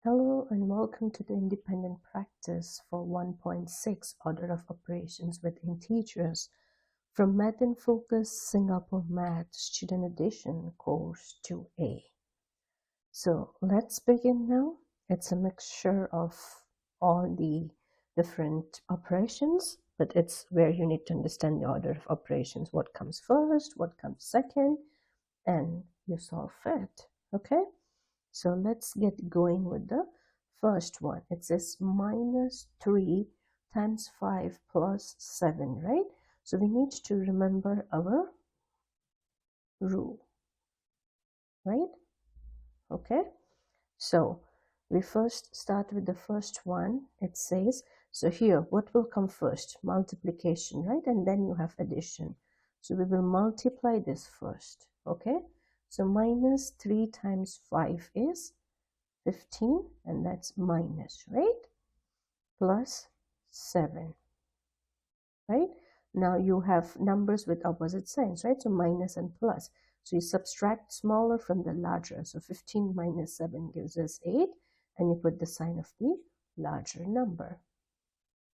Hello and welcome to the independent practice for 1.6 order of operations with integers from Math in Focus Singapore Math Student Edition Course 2A. So let's begin now. It's a mixture of all the different operations, but it's where you need to understand the order of operations. What comes first, what comes second, and you solve it. Okay? So let's get going with the first one. It says minus 3 times 5 plus 7, right? So we need to remember our rule, right? Okay. So we first start with the first one. It says, so here, what will come first? Multiplication, right? And then you have addition. So we will multiply this first, okay? So minus 3 times 5 is 15, and that's minus, right? Plus 7, right? Now you have numbers with opposite signs, right? So minus and plus. So you subtract smaller from the larger. So 15 minus 7 gives us 8, and you put the sign of the larger number.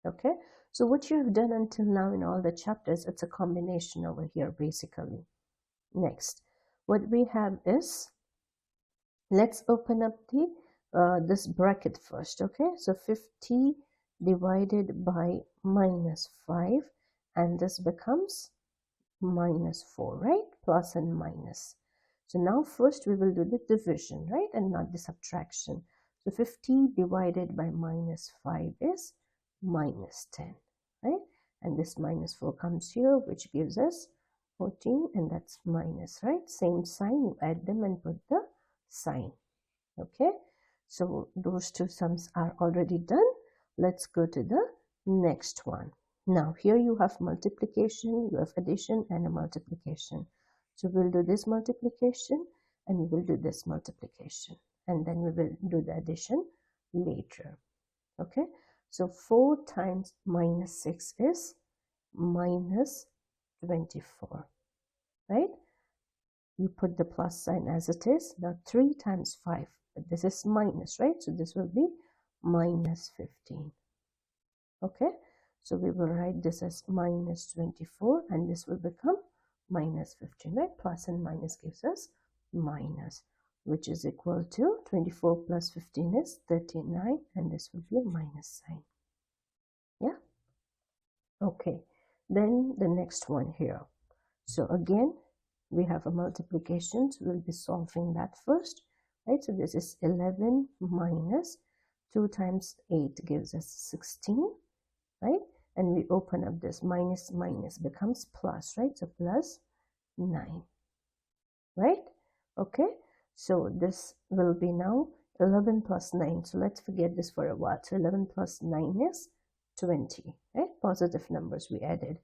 Okay? So what you have done until now in all the chapters, it's a combination over here, basically. Next, what we have is, let's open up the this bracket first. Okay, so 50 divided by minus 5, and this becomes minus 4, right? Plus and minus. So now first we will do the division, right, and not the subtraction. So 50 divided by minus 5 is minus 10, right? And this minus 4 comes here, which gives us 14, and that's minus, right? Same sign, you add them and put the sign. Okay, so those two sums are already done. Let's go to the next one. Now here you have multiplication, you have addition, and a multiplication. So we'll do this multiplication and we will do this multiplication, and then we will do the addition later. Okay, so 4 times minus 6 is minus 24, right? You put the plus sign as it is. Now 3 times 5, but this is minus, right? So this will be minus 15. Okay, so we will write this as minus 24, and this will become minus 15, right? Plus and minus gives us minus, which is equal to 24 plus 15 is 39, and this will be a minus sign. Yeah. Okay, then the next one here. So again, we have a multiplication, so we'll be solving that first, right? So this is 11 minus 2 times 8 gives us 16, right? And we open up this minus becomes plus, right? So plus 9, right? Okay, so this will be now 11 plus 9. So let's forget this for a while. So 11 plus 9 is 20, right? Positive numbers we added,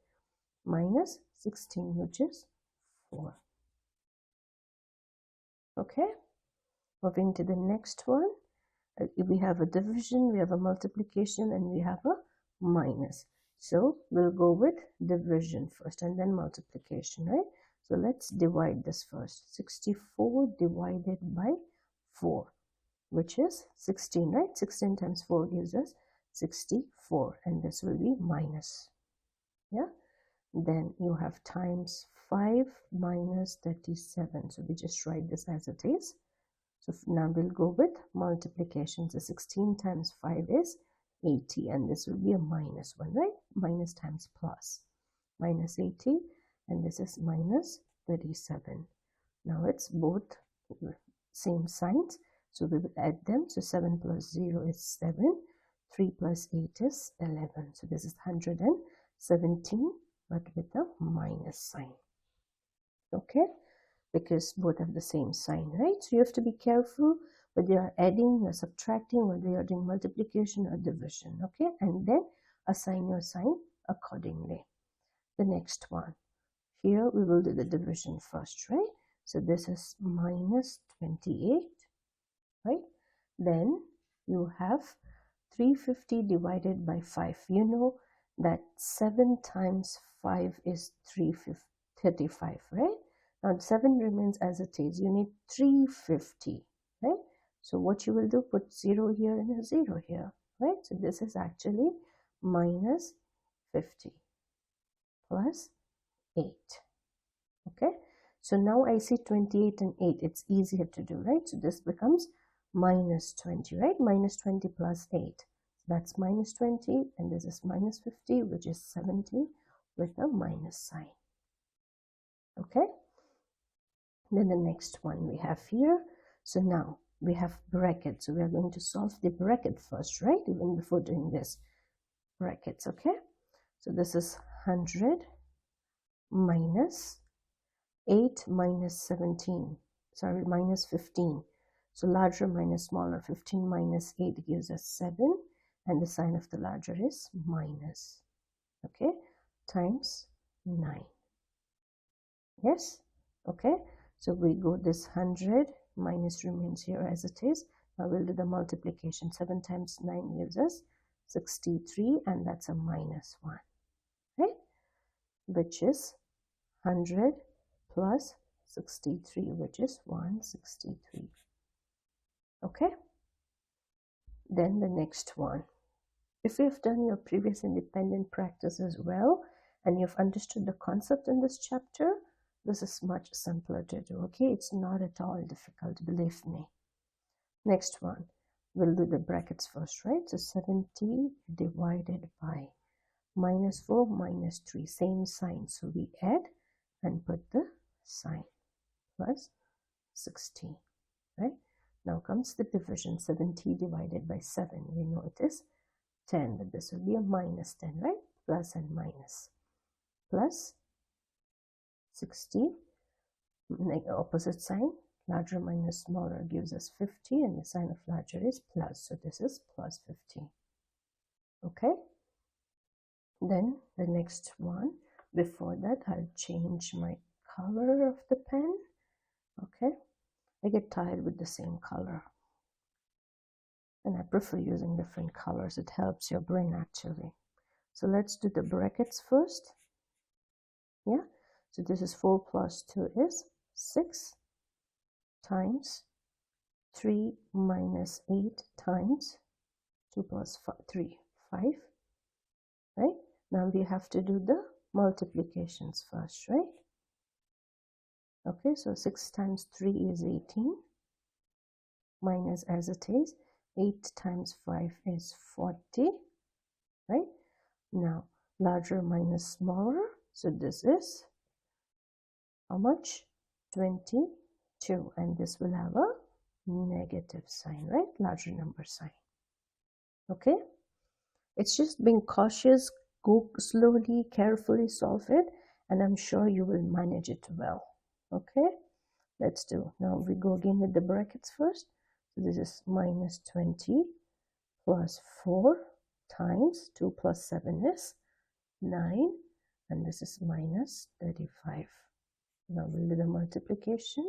minus 16, which is 4. Okay, moving to the next one. We have a division, we have a multiplication, and we have a minus. So we'll go with division first and then multiplication, right? So let's divide this first. 64 divided by 4, which is 16, right? 16 times 4 gives us 64, and this will be minus. Yeah, then you have times 5 minus 37. So we just write this as it is. So now we'll go with multiplication. So 16 times 5 is 80, and this will be a minus 1, right? Minus times plus, minus 80, and this is minus 37. Now it's both same signs, so we will add them. So 7 plus 0 is 7, 3 plus 8 is 11. So this is 117, but with a minus sign. Okay, because both have the same sign, right? So you have to be careful whether you are adding or subtracting, whether you are doing multiplication or division. Okay, and then assign your sign accordingly. The next one, here we will do the division first, right? So this is minus 28, right? Then you have 350 divided by 5. You know that 7 times 5 is 335, right? Now 7 remains as it is. You need 350, right? So what you will do, put 0 here and a 0 here, right? So this is actually minus 50 plus 8. Okay, so now I see 28 and 8. It's easier to do, right? So this becomes minus 20, right? Minus 20 plus 8. That's minus 20, and this is minus 50, which is 70 with a minus sign. Okay, then the next one we have here. So now we have brackets. So we are going to solve the bracket first, right? Even before doing this, brackets, okay? So this is 100 minus 8 minus 17, sorry, minus 15. So larger minus smaller, 15 minus 8 gives us 7, and the sign of the larger is minus, okay, times 9. Yes, okay, so we go this 100, minus remains here as it is. Now we'll do the multiplication. 7 times 9 gives us 63, and that's a minus 1, right, which is 100 plus 63, which is 163. Okay, then the next one. If you've done your previous independent practice as well and you've understood the concept in this chapter, this is much simpler to do. Okay, it's not at all difficult, believe me. Next one, we'll do the brackets first, right? So 70 divided by minus 4 minus 3, same sign, so we add and put the sign, plus 60, right? Now comes the division. 70 divided by 7, we know it is 10, but this will be a minus 10, right? Plus and minus, plus 60, opposite sign, larger minus smaller gives us 50, and the sign of larger is plus, so this is plus 50. Okay, then the next one, before that I'll change my color of the pen. Okay, I get tired with the same color, and I prefer using different colors. It helps your brain actually. So let's do the brackets first. Yeah, so this is 4 plus 2 is 6 times 3 minus 8 times 2 plus 3, 5, right? Now we have to do the multiplications first, right? Okay, so 6 times 3 is 18, minus as it is, 8 times 5 is 40, right? Now, larger minus smaller, so this is how much? 22, and this will have a negative sign, right? Larger number sign. Okay, it's just being cautious. Go slowly, carefully solve it, and I'm sure you will manage it well. Okay, let's do. Now we go again with the brackets first. So this is minus 20 plus 4 times 2 plus 7 is 9, and this is minus 35. Now we'll do the multiplication,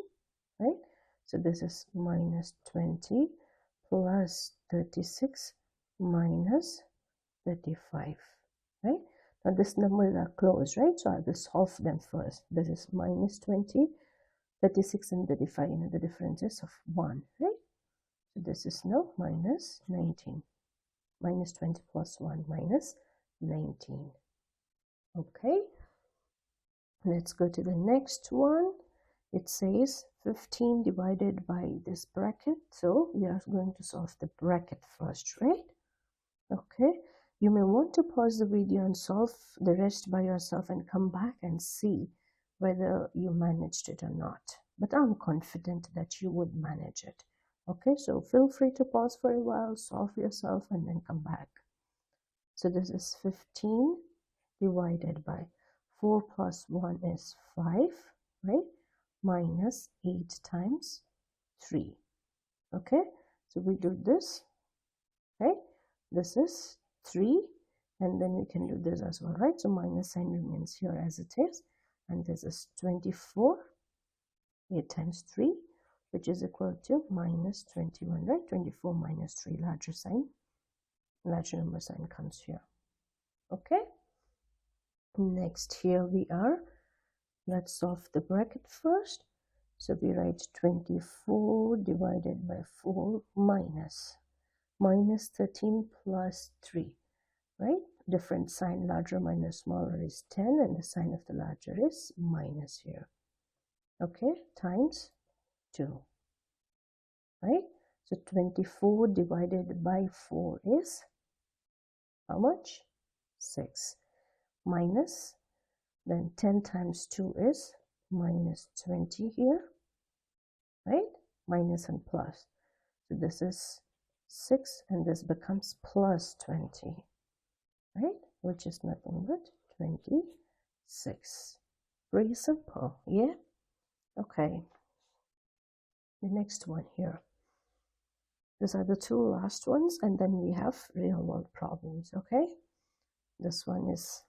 right? So this is minus 20 plus 36 minus 35, right? Now this numbers are close, right? So I will solve them first. This is minus 20, 36 and 35, you know, the difference is of 1, right? So this is now minus 19. Minus 20 plus 1 minus 19. Okay, let's go to the next one. It says 15 divided by this bracket. So we are going to solve the bracket first, right? Okay, you may want to pause the video and solve the rest by yourself and come back and see whether you managed it or not. But I'm confident that you would manage it. Okay, so feel free to pause for a while, solve yourself, and then come back. So this is 15 divided by 4 plus 1 is 5, right? Minus 8 times 3. Okay, so we do this, right? This is 3, and then we can do this as well, right? So minus sign remains here as it is, and this is 24, 8 times 3, which is equal to minus 21, right? 24 minus 3, larger sign, larger number sign comes here. Okay, next here we are. Let's solve the bracket first. So we write 24 divided by 4 minus 13 plus 3, right? Different sign, larger minus smaller is 10, and the sign of the larger is minus here. Okay, times 2, right? So 24 divided by 4 is how much? 6. Minus, then 10 times 2 is minus 20 here, right? Minus and plus. So this is 6 and this becomes plus 20, right? Which is nothing but 26. Pretty simple, yeah? Okay. The next one here. These are the two last ones, and then we have real world problems, okay? This one is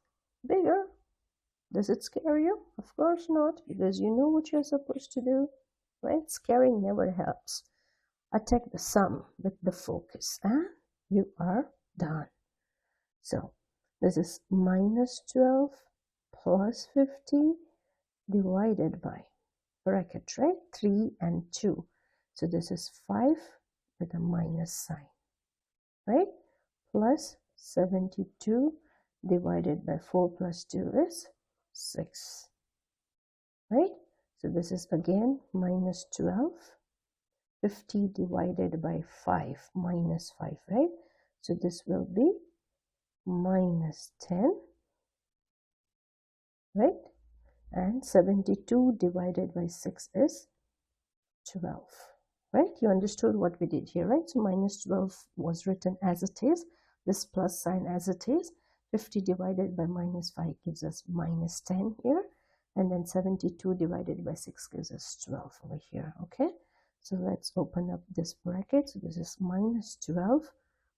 bigger. Does it scare you? Of course not, because you know what you're supposed to do, right? Scaring never helps. Attack the sum with the focus, and you are done. So this is minus 12 plus 50 divided by, bracket, right? 3 and 2. So this is 5 with a minus sign, right? Plus 72 divided by 4 plus 2 is 6, right? So this is again minus 12, 50 divided by 5 minus 5, right? So this will be minus 10, right? And 72 divided by 6 is 12, right? You understood what we did here, right? So minus 12 was written as it is, this plus sign as it is. 50 divided by minus 5 gives us minus 10 here, and then 72 divided by 6 gives us 12 over here, okay? So let's open up this bracket. So this is minus 12,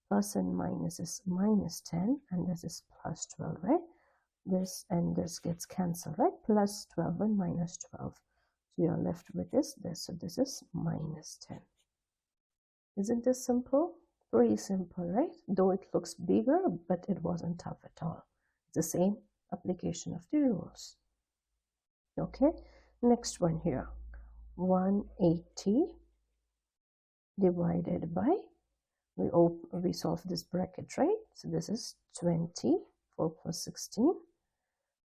plus and minus is minus 10, and this is plus 12, right? This and this gets cancelled, right? Plus 12 and minus 12. So you're left with this. So this is minus 10. Isn't this simple? Pretty simple, right? Though it looks bigger, but it wasn't tough at all. It's the same application of the rules. Okay, next one here. 180 divided by, we solve this bracket, right? So this is 20, 4 plus 16.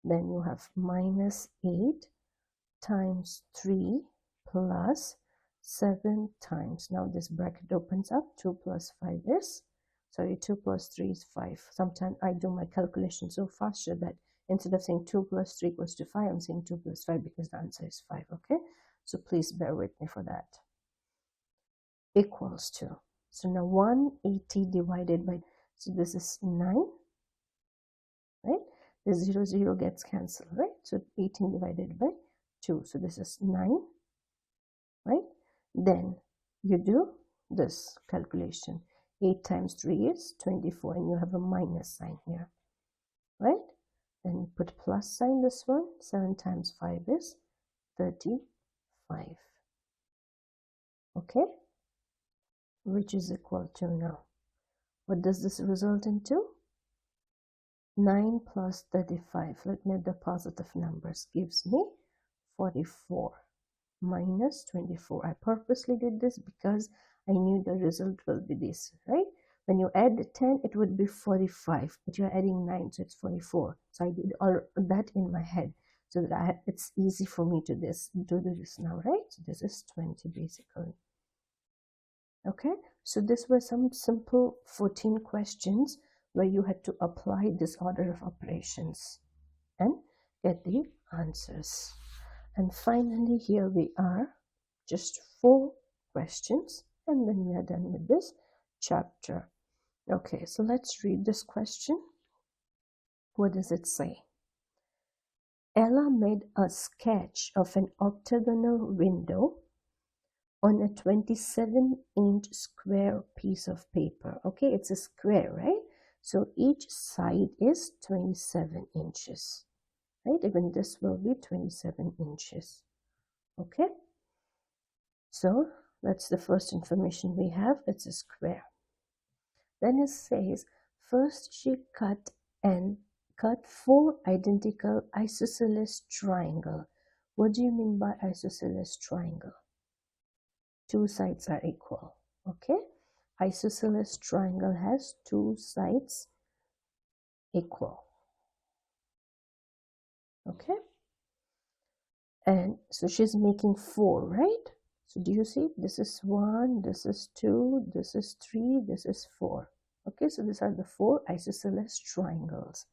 Then you have minus 8 times 3 plus 7 times, now this bracket opens up, 2 plus 5 is, 2 plus 3 is 5. Sometimes I do my calculation so faster that instead of saying 2 plus 3 equals to 5, I'm saying 2 plus 5 because the answer is 5, okay? So please bear with me for that. Equals to, so now 180 divided by, so this is 9, right? The 0 gets cancelled, right? So 18 divided by 2, so this is 9, right? Then you do this calculation. 8 times 3 is 24, and you have a minus sign here, right? Then you put plus sign this one. 7 times 5 is 35, okay? Which is equal to now, what does this result into? 9 plus 35, let me add the positive numbers, gives me 44 minus 24. I purposely did this because I knew the result will be this, right? When you add 10, it would be 45, but you're adding 9, so it's 44. So I did all that in my head so that it's easy for me to do this now, right? So this is 20 basically. Okay, so these were some simple 14 questions where you had to apply this order of operations and get the answers. And finally, here we are, just 4 questions, and then we are done with this chapter. Okay, so let's read this question. What does it say? Ella made a sketch of an octagonal window on a 27-inch square piece of paper. Okay, it's a square, right? So each side is 27 inches, right? Even this will be 27 inches. Okay, so that's the first information we have. It's a square. Then it says, first she cut 4 identical isosceles triangles What do you mean by isosceles triangle? Two sides are equal. Okay, isosceles triangle has two sides equal. Okay, and so she's making four, right? So do you see, this is one, this is two, this is three, this is four. Okay, so these are the four isosceles triangles.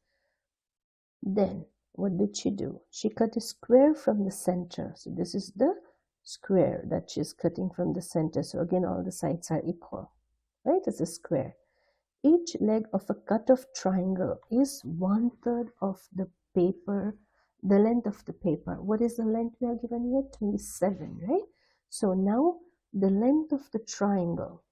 Then what did she do? She cut a square from the center. So this is the square that she's cutting from the center. So again, all the sides are equal, right? It's a square. Each leg of a cut off triangle is 1/3 of the paper, the length of the paper. What is the length we are given here? 27, right? So now the length of the triangle,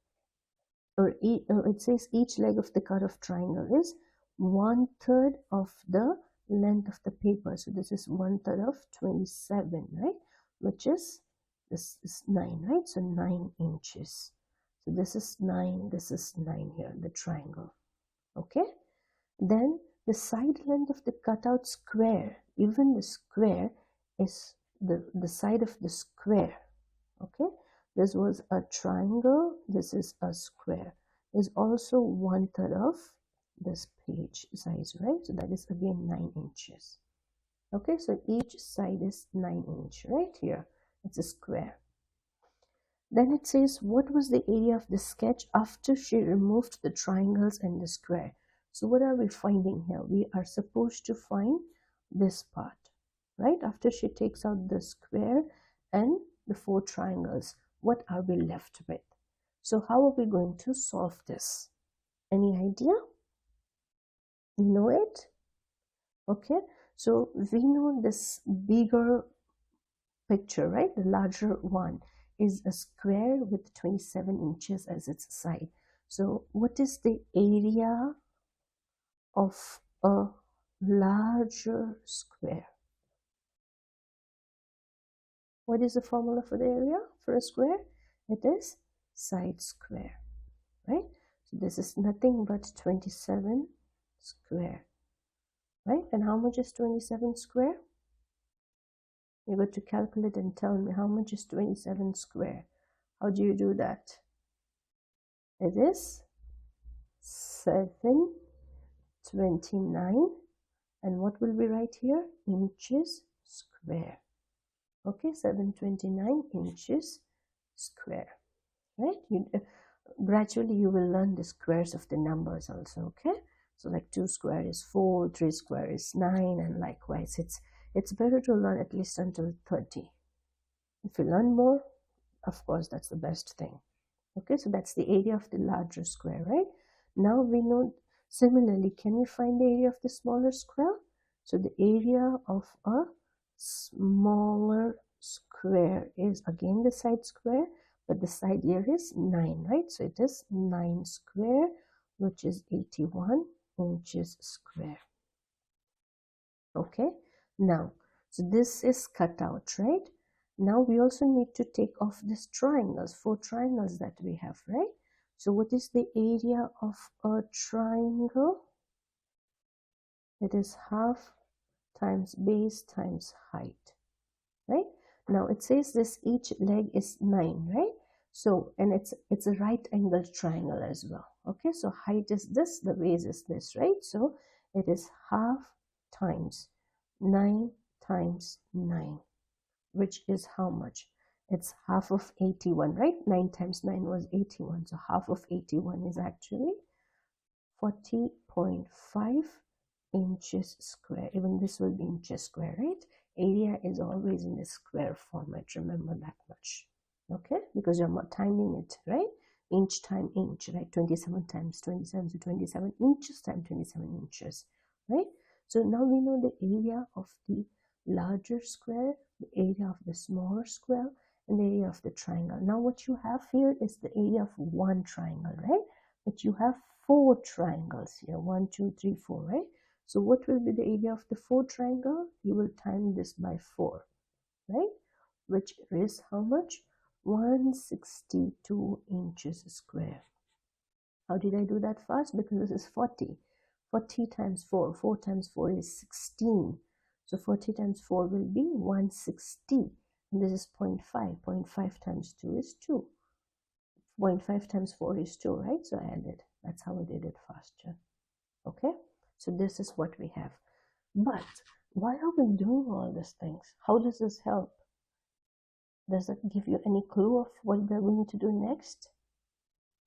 or it says each leg of the cut off triangle is 1/3 of the length of the paper. So this is 1/3 of 27, right? Which is, this is 9, right? So 9 inches. So this is 9, this is 9 here, the triangle. Okay? Then the side length of the cutout square, even the square is the side of the square. Okay? This was a triangle, this is a square. Is also 1/3 of this page size, right? So that is again 9 inches. Okay, so each side is 9 inch, right here. It's a square. Then it says, what was the area of the sketch after she removed the triangles and the square? So what are we finding here? We are supposed to find this part, right? After she takes out the square and the four triangles, what are we left with? So how are we going to solve this? Any idea? You know it? Okay, so we know this bigger picture, right? The larger one is a square with 27 inches as its side. So what is the area of a larger square? What is the formula for the area for a square? It is side square, right? So this is nothing but 27 square, right? And how much is 27 square? You got to calculate and tell me how much is 27 square. How do you do that? It is 729, and what will be right here? Inches square. Okay, 729 inches square, right? Gradually you will learn the squares of the numbers also. Okay, so like 2 square is 4, 3 square is 9, and likewise. It's better to learn at least until 30. If you learn more, of course, that's the best thing. Okay, so that's the area of the larger square, right? Now we know, similarly, can we find the area of the smaller square? So the area of a smaller square is again the side square, but the side here is 9, right? So it is 9 square, which is 81 inches square. Okay, now, so this is cut out, right? Now we also need to take off these triangles, 4 triangles that we have, right? So what is the area of a triangle? It is half times base times height, right? Now it says this each leg is 9, right? So, and it's a right angle triangle as well. Okay, so height is this, the base is this, right? So it is half times 9 times 9, which is how much? It's half of 81, right? 9 times 9 was 81. So half of 81 is actually 40.5 inches square. Even this will be inches square, right? Area is always in the square format. Remember that much. Okay? Because you're timing it, right? Inch time inch, right? 27 times 27, so 27 inches times 27 inches, right? So now we know the area of the larger square, the area of the smaller square, and the area of the triangle. Now what you have here is the area of one triangle, right? But you have 4 triangles here, 1, 2, 3, 4, right? So what will be the area of the 4 triangle? You will time this by 4, right? Which is how much? 162 inches square. How did I do that fast? Because this is 40. 40 times 4. 4 times 4 is 16. So 40 times 4 will be 160. And this is 0.5. 0.5 times 2 is 2. 0.5 times 4 is 2, right? So I added. That's how I did it faster. Okay? So this is what we have. But why are we doing all these things? How does this help? Does it give you any clue of what we're going to do next?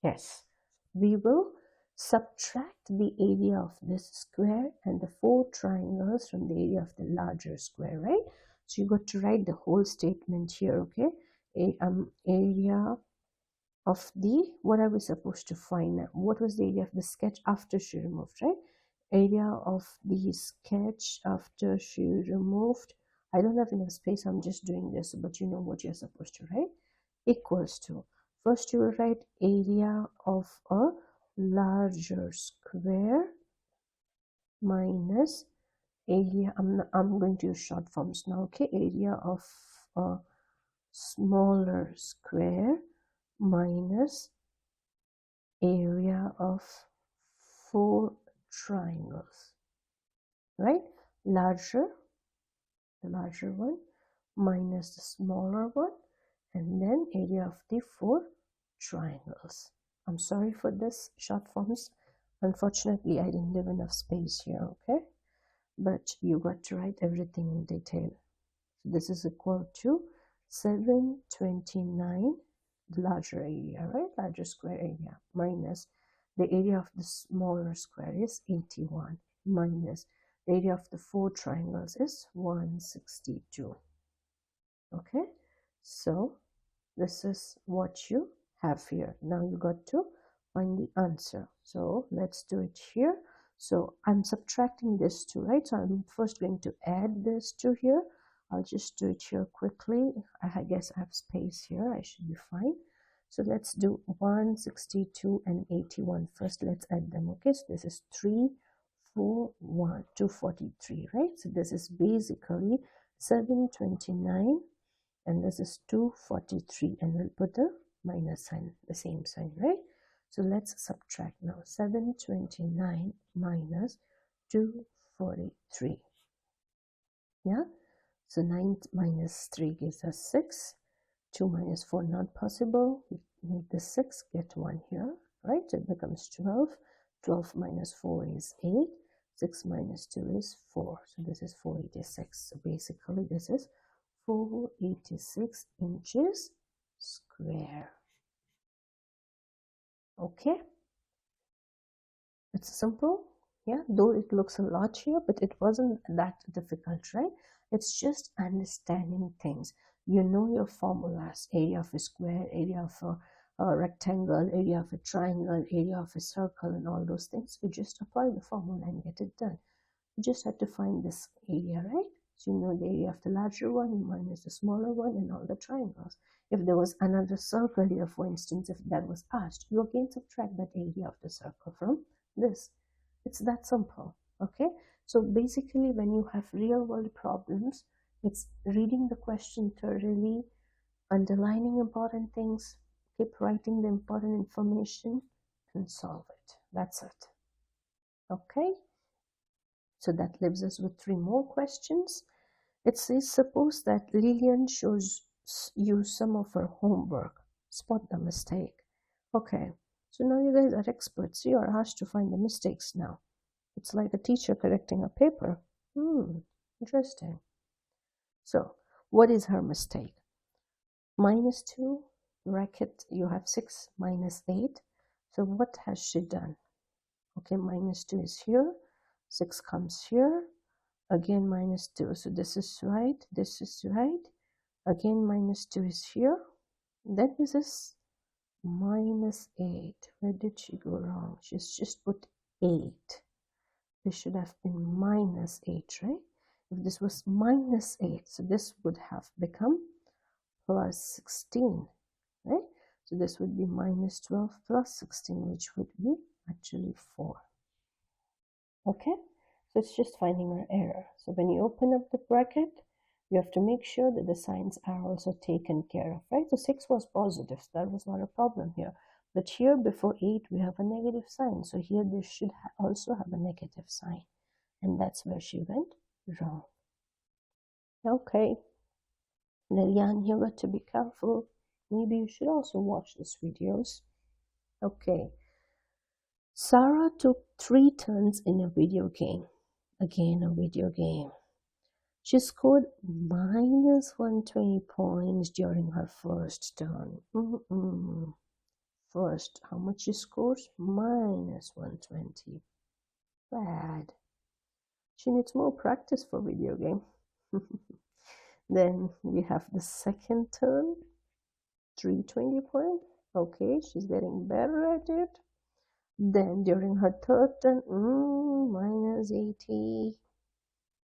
Yes. We will subtract the area of this square and the 4 triangles from the area of the larger square, right? So you got to write the whole statement here, okay? Area of the, what are we supposed to find now? What was the area of the sketch after she removed, right? Area of the sketch after she removed. I don't have enough space, I'm just doing this, but you know what you're supposed to write. Equals to, first you will write area of a larger square minus area, I'm going to use short forms now, okay? Area of a smaller square minus area of 4 triangles, right? Larger, the larger one minus the smaller one, and then area of the 4 triangles. I'm sorry for this short forms. Unfortunately, I didn't leave enough space here, okay? But you got to write everything in detail. So this is equal to 729, the larger area, right? Larger square area, minus the area of the smaller square is 81, minus the area of the 4 triangles is 162. Okay, so this is what you have here. Now you got to find the answer. So let's do it here. So I'm subtracting this 2, right? So I'm first going to add this 2 here. I'll just do it here quickly. I guess I have space here. I should be fine. So let's do 162 and 81 first. Let's add them. Okay, so this is 3, 4, 1, 243, right? So this is basically 729 and this is 243, and we'll put the minus sign, the same sign, right? So let's subtract now. 729 minus 243. Yeah, so 9 minus 3 gives us 6. 2 minus 4 not possible. We need the 6, get 1 here, right? So it becomes 12. 12 minus 4 is 8. 6 minus 2 is 4. So this is 486. So basically this is 486 inches square. Okay, it's simple, yeah, though it looks a lot here, but it wasn't that difficult, right? It's just understanding things. You know your formulas: area of a square, area of a rectangle, area of a triangle, area of a circle, and all those things. You just apply the formula and get it done. You just have to find this area, right? So you know the area of the larger one minus the smaller one and all the triangles. If there was another circle here, for instance, if that was asked, you again subtract that area of the circle from this. It's that simple, okay? So basically, when you have real world problems, it's reading the question thoroughly, underlining important things, keep writing the important information, and solve it. That's it, okay? So that leaves us with 3 more questions. It says, suppose that Lillian shows you some of her homework. Spot the mistake. Okay, so now you guys are experts. You are asked to find the mistakes now. It's like a teacher correcting a paper. Interesting. So, what is her mistake? Minus 2, bracket, you have 6 minus 8. So what has she done? Okay, minus 2 is here. 6 comes here. Again minus 2, so this is right, this is right. Again minus 2 is here. Then this is minus 8. Where did she go wrong? She's just put 8. This should have been minus 8, right? If this was minus 8, so this would have become plus 16, right? So this would be minus 12 plus 16, which would be actually 4. Okay? So it's just finding our error. So when you open up the bracket, you have to make sure that the signs are also taken care of, right? So 6 was positive, so that was not a problem here. But here before 8, we have a negative sign. So here this should also have a negative sign. And that's where she went wrong. Okay, Lilian, you got to be careful. Maybe you should also watch these videos. Okay, Sarah took 3 turns in a video game. Again, a video game. She scored minus 120 points during her first turn. First, how much she scores? Minus 120. Bad. She needs more practice for video game. Then we have the second turn, 320 points. Okay, she's getting better at it. Then during her third turn, minus 80.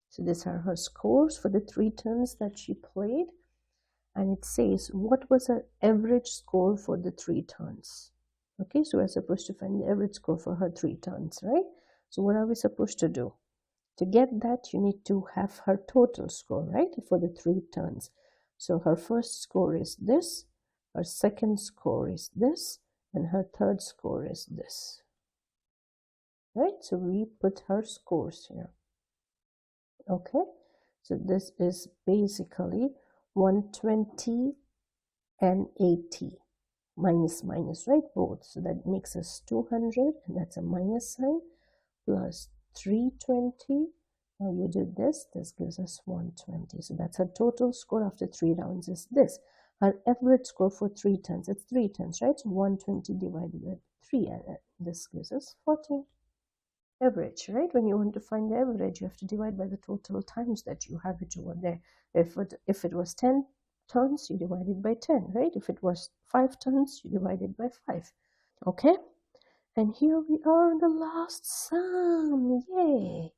So these are her scores for the 3 turns that she played. And it says what was her average score for the 3 turns. Okay, so we're supposed to find the average score for her 3 turns, right? So what are we supposed to do? To get that, you need to have her total score, right, for the 3 turns. So her first score is this, her second score is this, and her third score is this. Right, so we put her scores here. Okay, so this is basically 120 and 80 minus, right, both. So that makes us 200, and that's a minus sign, plus 320. Now you do this gives us 120. So that's her total score after 3 rounds is this. Her average score for 3 turns, it's 3 turns, right? So 120 divided by 3, this gives us 40. Average, right? When you want to find the average, you have to divide by the total times that you have it over there. If it was 10 turns, you divide it by 10, right? If it was 5 turns, you divide it by 5. Okay? And here we are in the last sum. Yay!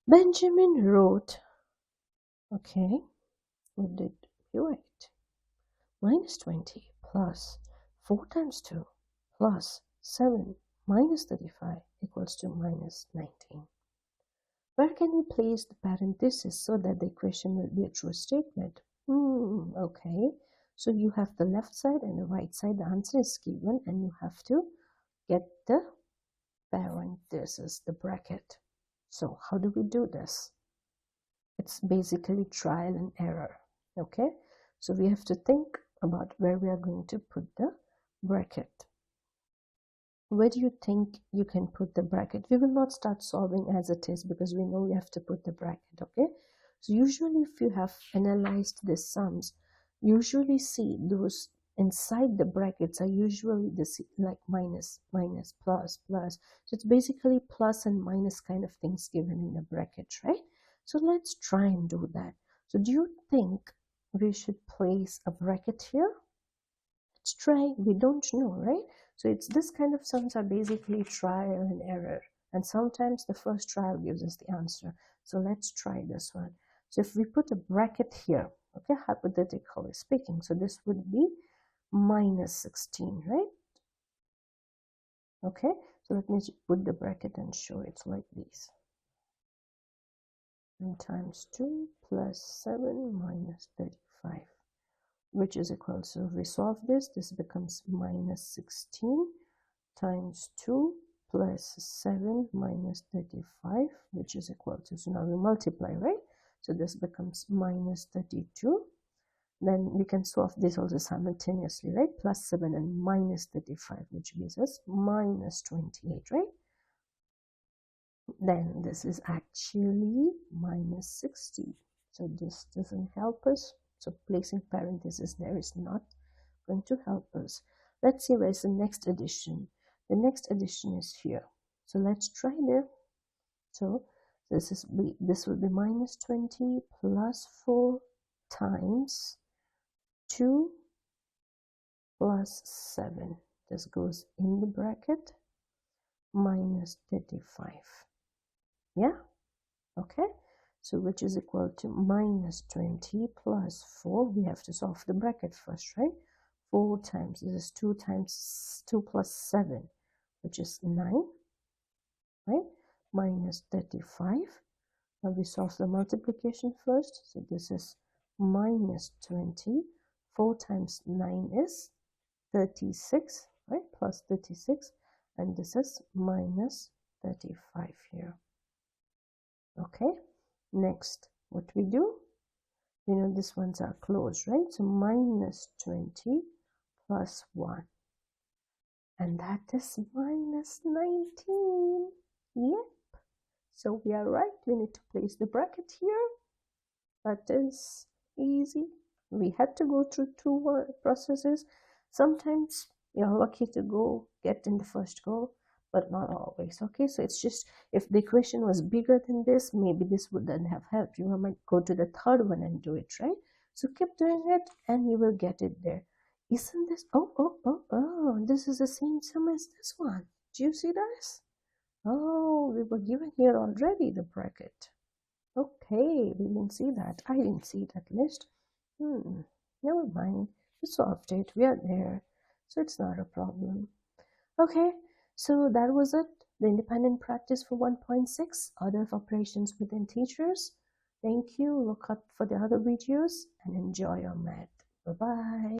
Benjamin wrote, okay, what did he write? Minus 20 plus 4 times 2 plus 7 minus 35 equals to minus 19. Where can we place the parenthesis so that the equation will be a true statement? Okay, so you have the left side and the right side. The answer is given, and you have to get the parenthesis, the bracket. So how do we do this? It's basically trial and error. Okay, so we have to think about where we are going to put the bracket. Where do you think you can put the bracket? We will not start solving as it is because we know we have to put the bracket. Okay, so usually if you have analyzed the sums, usually see those inside the brackets are usually this, like minus, plus. So it's basically plus and minus kind of things given in the bracket, right? So let's try and do that. So do you think we should place a bracket here? Let's try. We don't know, right? So it's this kind of sums are basically trial and error, and sometimes the first trial gives us the answer. So let's try this one. So if we put a bracket here, okay, hypothetically speaking, so this would be minus 16, right? Okay, so let me put the bracket and show it like this. 9 times 2 plus 7 minus 35, which is equal to, if we solve this becomes minus 16 times 2 plus 7 minus 35, which is equal to, so now we multiply, right? So this becomes minus 32. Then we can solve this also simultaneously, right? Plus 7 and minus 35, which gives us minus 28, right? Then this is actually minus 60. So this doesn't help us. So placing parentheses there is not going to help us. Let's see where's the next addition. The next addition is here. So let's try there. So this will be minus 20 plus 4 times 2 plus 7. This goes in the bracket, minus 35. Yeah, okay. So which is equal to minus 20 plus 4. We have to solve the bracket first, right? 4 times, this is 2 times 2 plus 7, which is 9, right? Minus 35. Now we solve the multiplication first. So this is minus 20. 4 times 9 is 36, right? Plus 36. And this is minus 35 here. Okay. Next, what we do? These ones are closed, right? So minus 20 plus 1. And that is minus 19. Yep. So we are right. We need to place the bracket here. That is easy. We had to go through two processes. Sometimes you're lucky to get in the first go, but not always. Okay, so it's just if the equation was bigger than this, maybe this wouldn't have helped. You might go to the third one and do it, right? So keep doing it and you will get it there. Isn't this? Oh, this is the same sum as this one. Do you see this? Oh, we were given here already the bracket. Okay, we didn't see that. I didn't see that list. Never mind. We solved it. We are there. So it's not a problem. Okay, so that was it. The independent practice for 1.6, order of operations with integers. Thank you. Look up for the other videos and enjoy your math. Bye-bye.